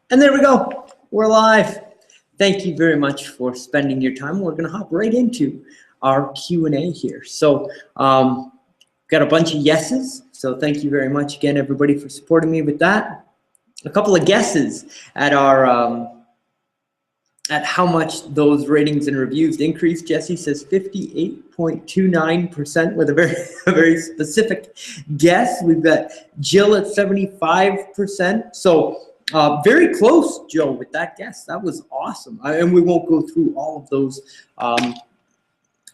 And there we go. We're live. Thank you very much for spending your time. We're going to hop right into our Q&A here. So got a bunch of yeses. So thank you very much again, everybody, for supporting me with that. A couple of guesses at our at how much those ratings and reviews increased. Jesse says 58.29% with a very specific guess. We've got Jill at 75%. So very close, Joe, with that guess. That was awesome. And we won't go through all of those,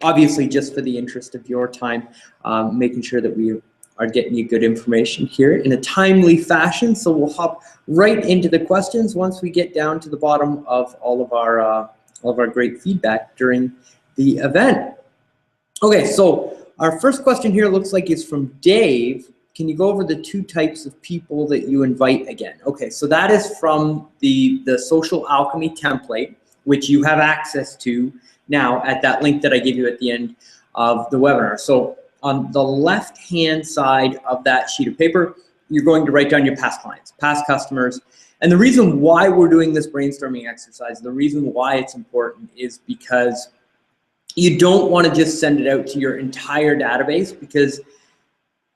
obviously, just for the interest of your time, making sure that we are getting you good information here in a timely fashion. So we'll hop right into the questions once we get down to the bottom of all of our great feedback during the event. Okay, so our first question here looks like it's from Dave. Can you go over the 2 types of people that you invite again? Okay, so that is from the Social Alchemy template, which you have access to now at that link that I gave you at the end of the webinar. So on the left-hand side of that sheet of paper, you're going to write down your past clients, past customers. And the reason why we're doing this brainstorming exercise, the reason why it's important is because you don't want to just send it out to your entire database, because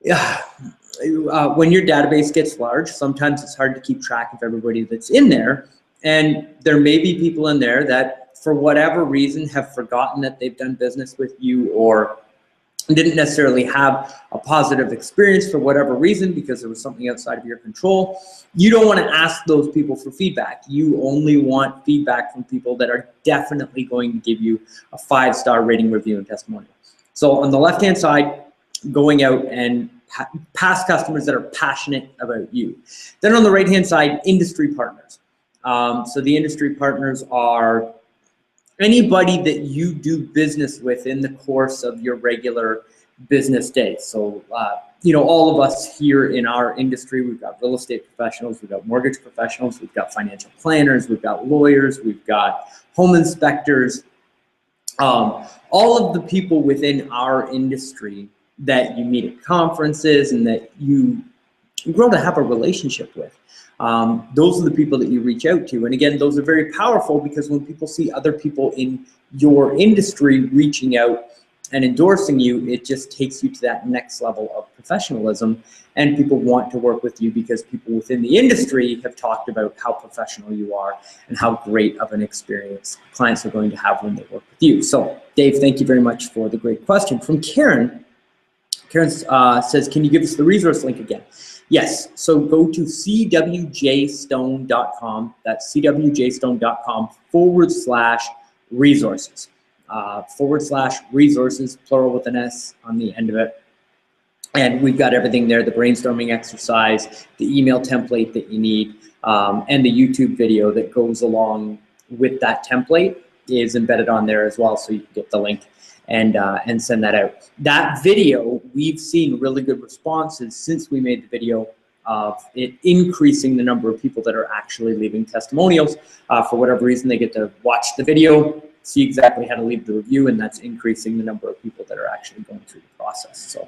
when your database gets large, sometimes it's hard to keep track of everybody that's in there. And there may be people in there that, for whatever reason, have forgotten that they've done business with you, or didn't necessarily have a positive experience for whatever reason because there was something outside of your control. You don't want to ask those people for feedback. You only want feedback from people that are definitely going to give you a 5-star rating, review, and testimonial. So on the left-hand side, going out and past customers that are passionate about you. Then on the right-hand side, industry partners. So the industry partners are anybody that you do business with in the course of your regular business day. So, you know, all of us here in our industry, we've got real estate professionals, we've got mortgage professionals, we've got financial planners, we've got lawyers, we've got home inspectors, all of the people within our industry that you meet at conferences and that you grow to have a relationship with. Those are the people that you reach out to. And again, those are very powerful, because when people see other people in your industry reaching out and endorsing you, it just takes you to that next level of professionalism. And people want to work with you because people within the industry have talked about how professional you are and how great of an experience clients are going to have when they work with you. So Dave, thank you very much for the great question. From Karen. Karen says, can you give us the resource link again? Yes, so go to cwjstone.com. That's cwjstone.com/resources. /resources, plural with an S on the end of it. And we've got everything there, the brainstorming exercise, the email template that you need, and the YouTube video that goes along with that template is embedded on there as well, so you can get the link and send that out. That video, we've seen really good responses since we made the video of it increasing the number of people that are actually leaving testimonials. For whatever reason, they get to watch the video, see exactly how to leave the review, and that's increasing the number of people that are actually going through the process. So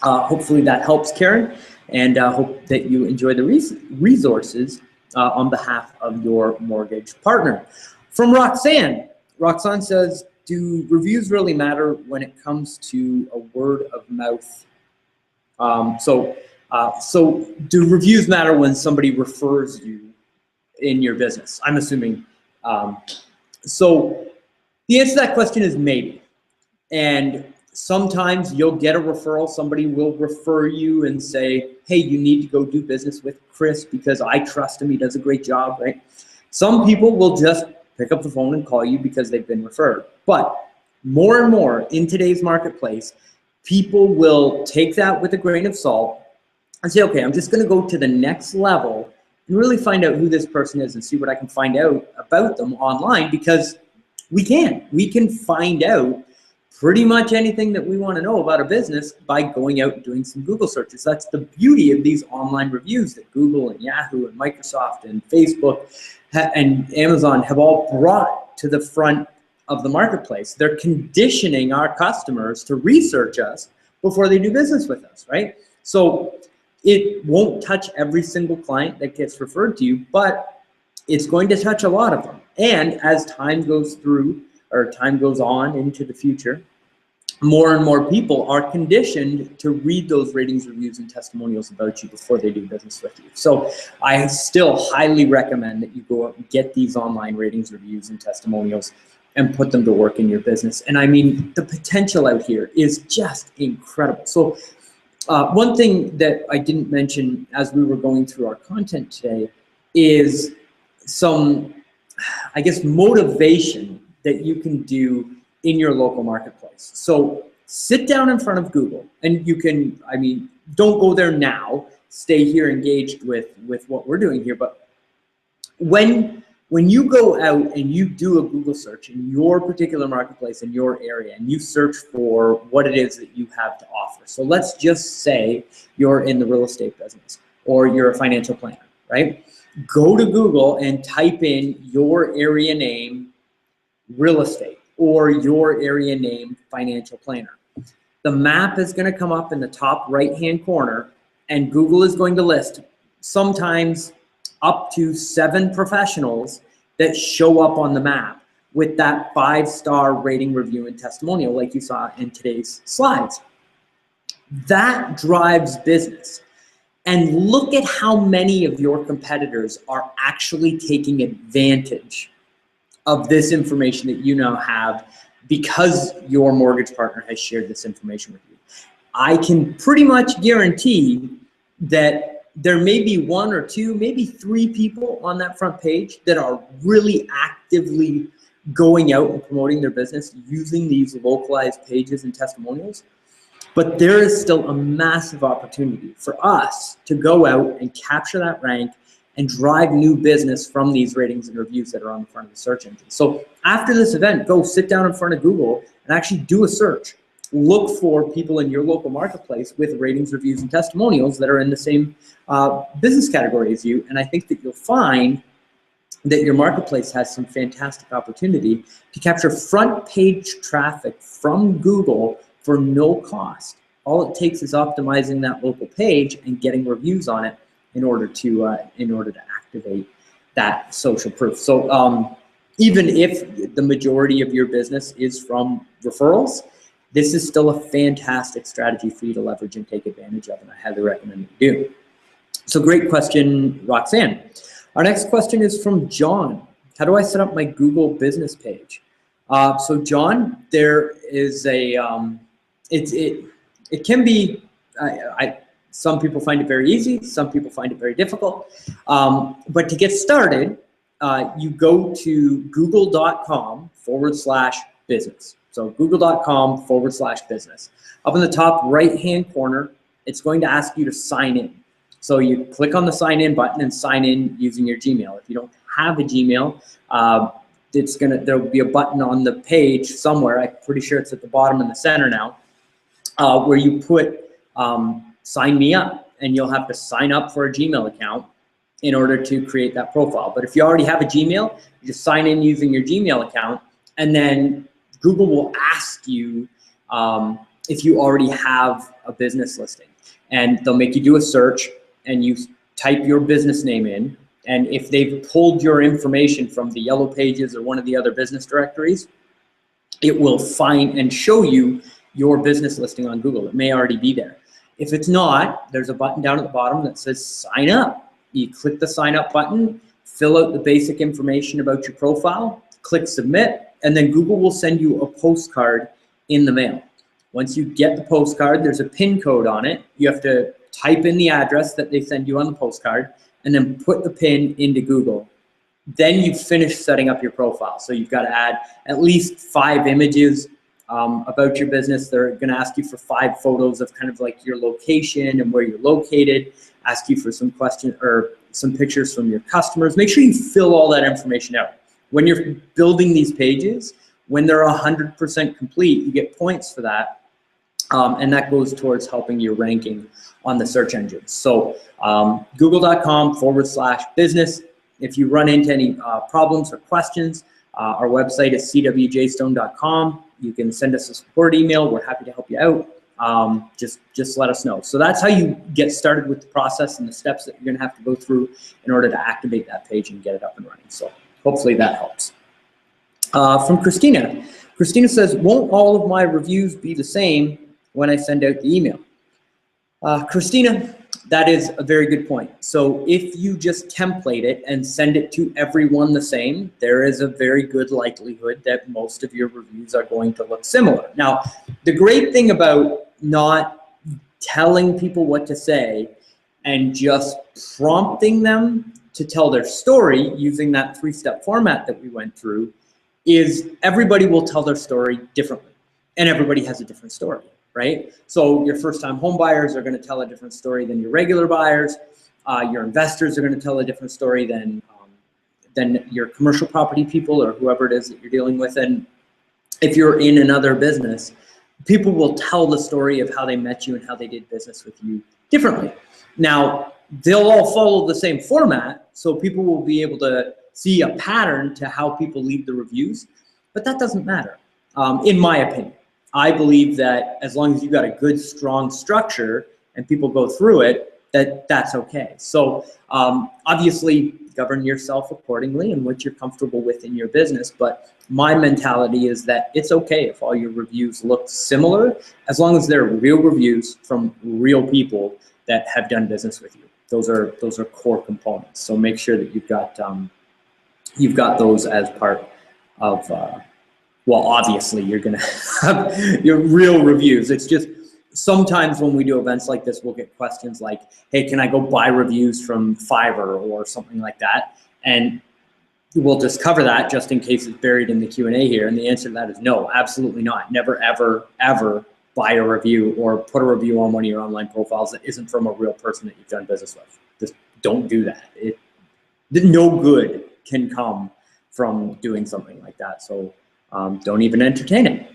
hopefully that helps, Karen, and hope that you enjoy the resources on behalf of your mortgage partner. From Roxanne. Roxanne says, do reviews really matter when it comes to a word of mouth? So do reviews matter when somebody refers you in your business? I'm assuming. So the answer to that question is maybe. And sometimes you'll get a referral. Somebody will refer you and say, hey, you need to go do business with Chris because I trust him. He does a great job, right? Some people will just pick up the phone and call you because they've been referred. But more and more in today's marketplace, people will take that with a grain of salt and say, okay, I'm just going to go to the next level and really find out who this person is and see what I can find out about them online, because we can find out pretty much anything that we want to know about a business by going out and doing some Google searches. That's the beauty of these online reviews that Google and Yahoo and Microsoft and Facebook and Amazon have all brought to the front of the marketplace. They're conditioning our customers to research us before they do business with us, right? So it won't touch every single client that gets referred to you, but it's going to touch a lot of them. And as time goes through, or time goes on into the future, more and more people are conditioned to read those ratings, reviews, and testimonials about you before they do business with you. So I still highly recommend that you go out and get these online ratings, reviews, and testimonials and put them to work in your business. And I mean, the potential out here is just incredible. So one thing that I didn't mention as we were going through our content today is some, I guess, motivation that you can do in your local marketplace. So sit down in front of Google, and you can, I mean, don't go there now, stay here engaged with what we're doing here, but when you go out and you do a Google search in your particular marketplace in your area, and you search for what it is that you have to offer. So let's just say you're in the real estate business, or you're a financial planner, right? Go to Google and type in your area name, real estate, or your area name, financial planner. The map is going to come up in the top right-hand corner, and Google is going to list sometimes up to 7 professionals that show up on the map with that 5-star rating, review, and testimonial like you saw in today's slides. That drives business. And look at how many of your competitors are actually taking advantage of this information that you now have because your mortgage partner has shared this information with you. I can pretty much guarantee that there may be 1 or 2, maybe 3 people on that front page that are really actively going out and promoting their business using these localized pages and testimonials. But there is still a massive opportunity for us to go out and capture that rank and drive new business from these ratings and reviews that are on the front of the search engine. So after this event, go sit down in front of Google and actually do a search. Look for people in your local marketplace with ratings, reviews, and testimonials that are in the same business category as you. And I think that you'll find that your marketplace has some fantastic opportunity to capture front page traffic from Google for no cost. All it takes is optimizing that local page and getting reviews on it in order to activate that social proof. So even if the majority of your business is from referrals, this is still a fantastic strategy for you to leverage and take advantage of, and I highly recommend that you do. So great question, Roxanne. Our next question is from John. How do I set up my Google business page? So John, there is a, it can be, some people find it very easy, some people find it very difficult. But to get started, you go to google.com/business. So google.com/business. Up in the top right-hand corner, it's going to ask you to sign in. So you click on the sign in button and sign in using your Gmail. If you don't have a Gmail, there'll be a button on the page somewhere. I'm pretty sure it's at the bottom in the center now, where you put sign me up, and you'll have to sign up for a Gmail account in order to create that profile. But if you already have a Gmail, you just sign in using your Gmail account, and then Google will ask you if you already have a business listing, and they'll make you do a search, and you type your business name in, and if they've pulled your information from the Yellow Pages or one of the other business directories, it will find and show you your business listing on Google. It may already be there. If it's not, there's a button down at the bottom that says sign up. You click the sign up button, fill out the basic information about your profile, click submit, and then Google will send you a postcard in the mail. Once you get the postcard, there's a PIN code on it. You have to type in the address that they send you on the postcard and then put the PIN into Google. Then you finish setting up your profile. So you've got to add at least 5 images about your business. They're going to ask you for 5 photos of kind of like your location and where you're located, ask you for some questions or some pictures from your customers. Make sure you fill all that information out. When you're building these pages, when they're 100% complete, you get points for that. And that goes towards helping your ranking on the search engines. So google.com/business. If you run into any problems or questions, our website is cwjstone.com. You can send us a support email. We're happy to help you out. just let us know. So that's how you get started with the process and the steps that you're going to have to go through in order to activate that page and get it up and running. So hopefully that helps. From Christina. Christina says, won't all of my reviews be the same when I send out the email? Christina, that is a very good point. So if you just template it and send it to everyone the same, there is a very good likelihood that most of your reviews are going to look similar. Now, the great thing about not telling people what to say and just prompting them to tell their story using that 3-step format that we went through is everybody will tell their story differently, and everybody has a different story. Right? So your first-time home buyers are going to tell a different story than your regular buyers. Your investors are going to tell a different story than your commercial property people or whoever it is that you're dealing with. And if you're in another business, people will tell the story of how they met you and how they did business with you differently. Now, they'll all follow the same format, so people will be able to see a pattern to how people leave the reviews, but that doesn't matter, in my opinion. I believe that as long as you've got a good, strong structure and people go through it, that's okay. So obviously govern yourself accordingly and what you're comfortable with in your business. But my mentality is that it's okay if all your reviews look similar, as long as they're real reviews from real people that have done business with you. Those are core components. So make sure that you've got those as part of well, obviously you're gonna have your real reviews. It's just sometimes when we do events like this, we'll get questions like, hey, can I go buy reviews from Fiverr or something like that? And we'll just cover that just in case it's buried in the Q&A here. And the answer to that is no, absolutely not. Never, ever, ever buy a review or put a review on one of your online profiles that isn't from a real person that you've done business with. Just don't do that. No good can come from doing something like that. So don't even entertain it.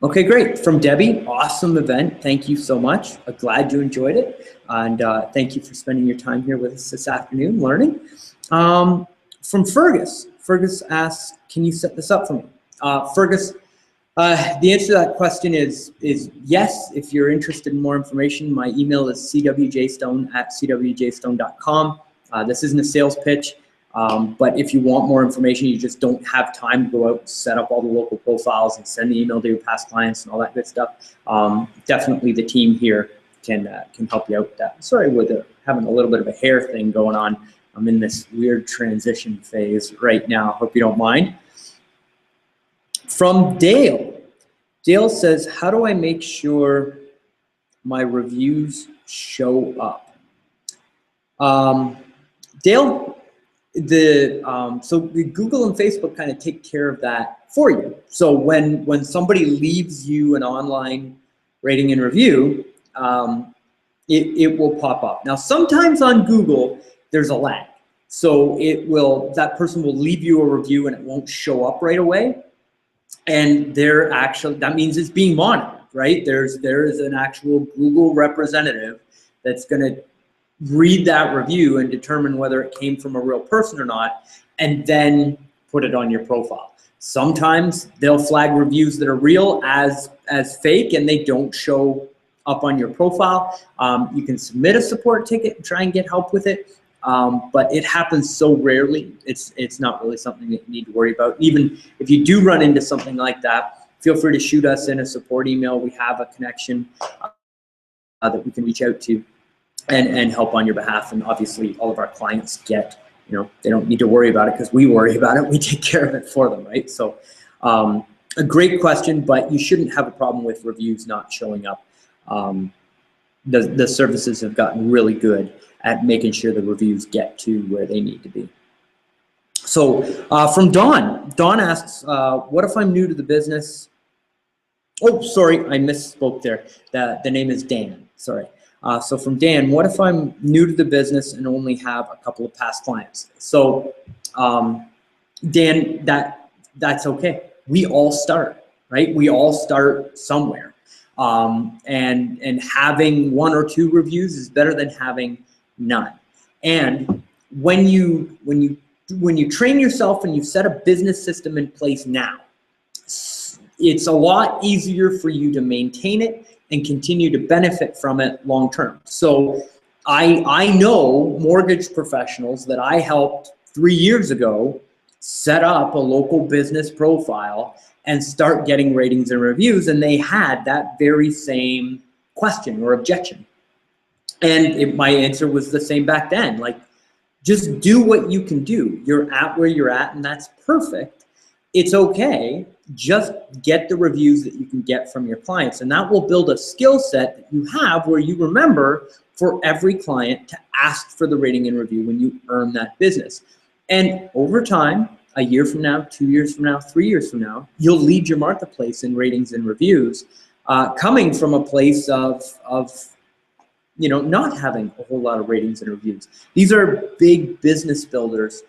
Okay, great. From Debbie, awesome event. Thank you so much. I'm glad you enjoyed it. And thank you for spending your time here with us this afternoon learning. From Fergus. Fergus asks, can you set this up for me? Fergus, the answer to that question is yes. If you're interested in more information, my email is cwjstone@cwjstone.com. This isn't a sales pitch. But if you want more information, you just don't have time to go out and set up all the local profiles and send the email to your past clients and all that good stuff, definitely the team here can help you out with that. Sorry, with having a little bit of a hair thing going on. I'm in this weird transition phase right now. Hope you don't mind. From Dale. Dale says, how do I make sure my reviews show up? Dale, so Google and Facebook kind of take care of that for you. So when somebody leaves you an online rating and review, it will pop up. Now, sometimes on Google, there's a lag. So that person will leave you a review and it won't show up right away. And that means it's being monitored, right? There is an actual Google representative that's going to read that review and determine whether it came from a real person or not, and then put it on your profile. Sometimes they'll flag reviews that are real as fake and they don't show up on your profile. You can submit a support ticket and try and get help with it, but it happens so rarely, it's not really something that you need to worry about. Even if you do run into something like that, feel free to shoot us in a support email. We have a connection that we can reach out to and help on your behalf. And obviously all of our clients get, they don't need to worry about it because we worry about it. We take care of it for them, right? So a great question, but you shouldn't have a problem with reviews not showing up. The services have gotten really good at making sure the reviews get to where they need to be. So from Dawn asks, what if I'm new to the business? Oh, sorry, I misspoke there. The name is Dan, sorry. So from Dan, what if I'm new to the business and only have a couple of past clients? So Dan, that's okay. We all start, right? We all start somewhere. And having 1 or 2 reviews is better than having none. And when you train yourself and you set a business system in place now, it's a lot easier for you to maintain it and continue to benefit from it long term. So I know mortgage professionals that I helped 3 years ago set up a local business profile and start getting ratings and reviews, and they had that very same question or objection. And my answer was the same back then. Like, just do what you can do. You're at where you're at, and that's perfect. It's okay. Just get the reviews that you can get from your clients, and that will build a skill set that you have where you remember for every client to ask for the rating and review when you earn that business. And over time, a year from now, 2 years from now, 3 years from now, you'll lead your marketplace in ratings and reviews, coming from a place of not having a whole lot of ratings and reviews. These are big business builders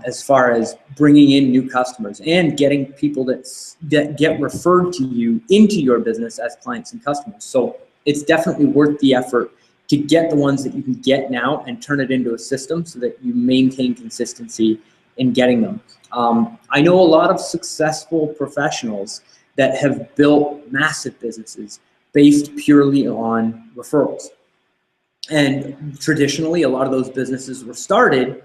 as far as bringing in new customers and getting people that get referred to you into your business as clients and customers. So it's definitely worth the effort to get the ones that you can get now and turn it into a system so that you maintain consistency in getting them. I know a lot of successful professionals that have built massive businesses based purely on referrals. And traditionally, a lot of those businesses were started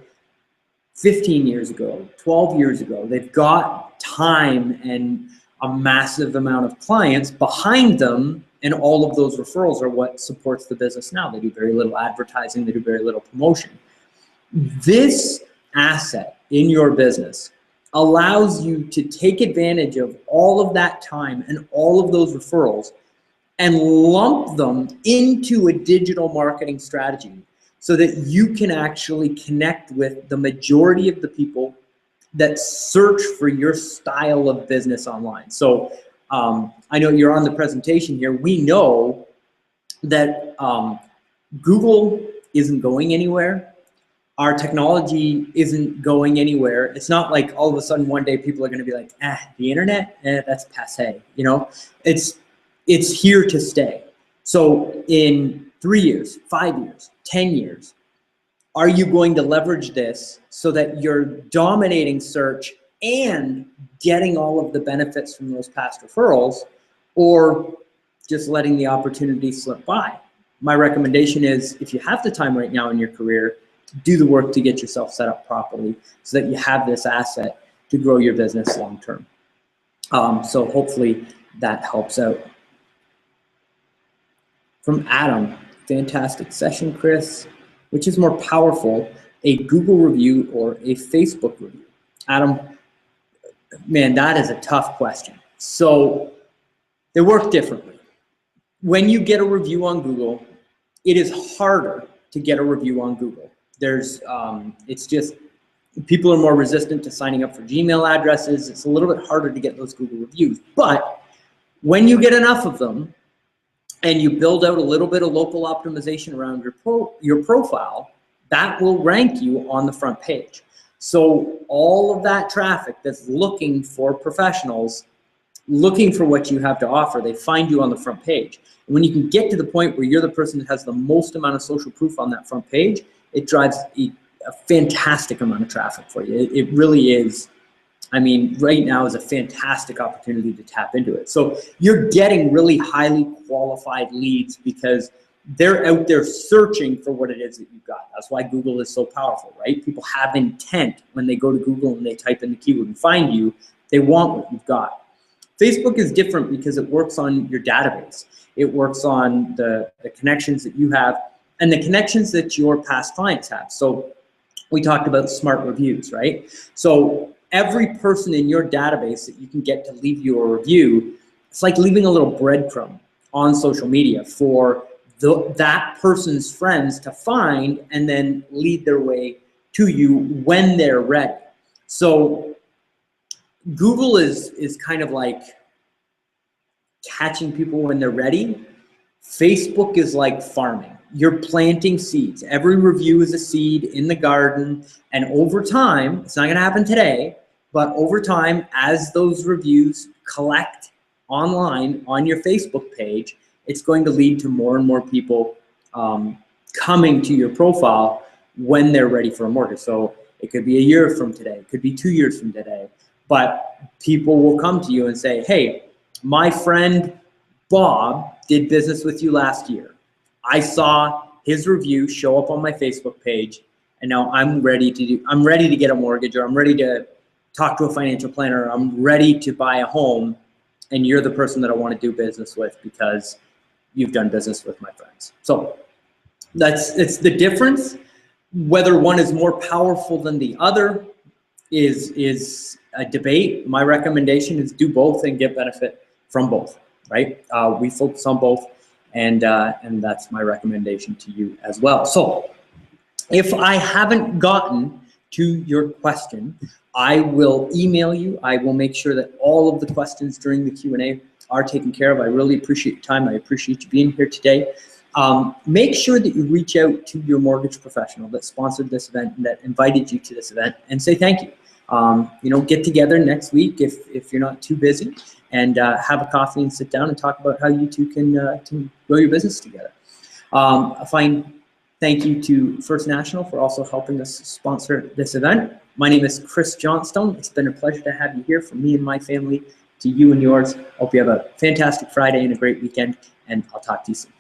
15 years ago, 12 years ago. They've got time and a massive amount of clients behind them, and all of those referrals are what supports the business now. They do very little advertising, they do very little promotion. This asset in your business allows you to take advantage of all of that time and all of those referrals and lump them into a digital marketing strategy so that you can actually connect with the majority of the people that search for your style of business online. So I know you're on the presentation here. We know that Google isn't going anywhere. Our technology isn't going anywhere. It's not like all of a sudden one day people are going to be like, the internet, that's passé. It's here to stay. So in 3 years, 5 years, 10 years, are you going to leverage this so that you're dominating search and getting all of the benefits from those past referrals, or just letting the opportunity slip by? My recommendation is, if you have the time right now in your career, do the work to get yourself set up properly so that you have this asset to grow your business long term. So hopefully that helps out. From Adam, fantastic session, Chris. Which is more powerful, a Google review or a Facebook review? Adam, man, that is a tough question. So they work differently. When you get a review on Google, it is harder to get a review on Google. It's just, people are more resistant to signing up for Gmail addresses. It's a little bit harder to get those Google reviews. But when you get enough of them, and you build out a little bit of local optimization around your profile, that will rank you on the front page. So all of that traffic that's looking for professionals, looking for what you have to offer, they find you on the front page. And when you can get to the point where you're the person that has the most amount of social proof on that front page, it drives a fantastic amount of traffic for you. It really is. I mean, right now is a fantastic opportunity to tap into it. So you're getting really highly qualified leads because they're out there searching for what it is that you've got. That's why Google is so powerful, right? People have intent when they go to Google and they type in the keyword and find you. They want what you've got. Facebook is different because it works on your database. It works on the connections that you have and the connections that your past clients have. So we talked about smart reviews, right? So every person in your database that you can get to leave you a review, it's like leaving a little breadcrumb on social media for that person's friends to find and then lead their way to you when they're ready. So Google is kind of like catching people when they're ready. Facebook is like farming. You're planting seeds. Every review is a seed in the garden, and over time, it's not going to happen today, but over time, as those reviews collect online on your Facebook page, it's going to lead to more and more people coming to your profile when they're ready for a mortgage. So it could be a year from today, it could be 2 years from today, but people will come to you and say, hey, My friend Bob did business with you last year. I saw his review show up on my Facebook page, and now I'm ready to get a mortgage, or I'm ready to talk to a financial planner, or I'm ready to buy a home, and you're the person that I want to do business with because you've done business with my friends. So it's the difference. Whether one is more powerful than the other is a debate. My recommendation is do both and get benefit from both, right? We focus on both, and that's my recommendation to you as well. So if I haven't gotten to your question, I will email you. I will make sure that all of the questions during the Q&A are taken care of. I really appreciate your time. I appreciate you being here today. Make sure that you reach out to your mortgage professional that sponsored this event and that invited you to this event, and say thank you. Get together next week if you're not too busy, and have a coffee and sit down and talk about how you two can grow your business together. A fine thank you to First National for also helping us sponsor this event. My name is Chris Johnstone. It's been a pleasure to have you here. From me and my family to you and yours. Hope you have a fantastic Friday and a great weekend, and I'll talk to you soon.